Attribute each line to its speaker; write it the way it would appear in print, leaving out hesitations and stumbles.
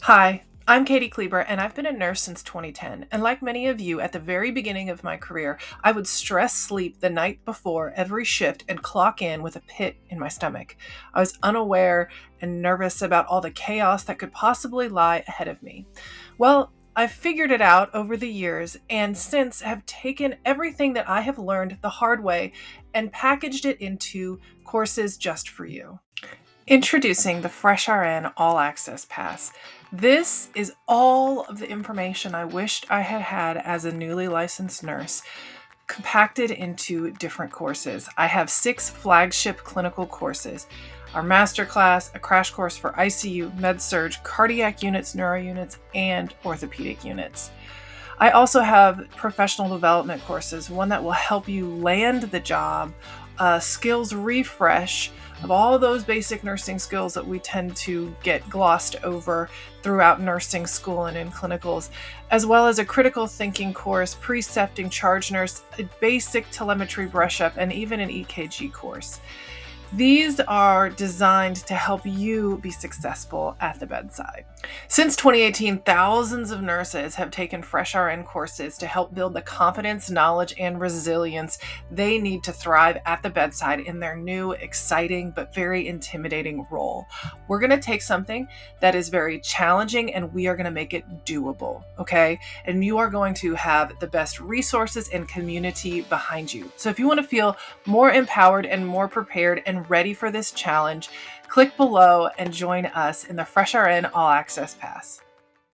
Speaker 1: Hi, I'm Katie Kleber, and I've been a nurse since 2010. And like many of you, at the very beginning of my career, I would stress sleep the night before every shift and clock in with a pit in my stomach. I was unaware and nervous about all the chaos that could possibly lie ahead of me. Well, I've figured it out over the years and since have taken everything that I have learned the hard way and packaged it into courses just for you. Introducing the FreshRN All Access Pass. This is all of the information I wished I had had as a newly licensed nurse, compacted into different courses. I have 6 flagship clinical courses: our masterclass, a crash course for ICU, med surg, cardiac units, neuro units, and orthopedic units. I also have professional development courses, one that will help you land the job, a skills refresh of all those basic nursing skills that we tend to get glossed over throughout nursing school and in clinicals, as well as a critical thinking course, precepting charge nurse, a basic telemetry brush up, and even an EKG course. These are designed to help you be successful at the bedside. Since 2018, thousands of nurses have taken FreshRN courses to help build the confidence, knowledge, and resilience they need to thrive at the bedside in their new, exciting, but very intimidating role. We're going to take something that is very challenging and we are going to make it doable, okay? And you are going to have the best resources and community behind you. So if you want to feel more empowered and more prepared and ready for this challenge, click below and join us in the FreshRN All Access Pass.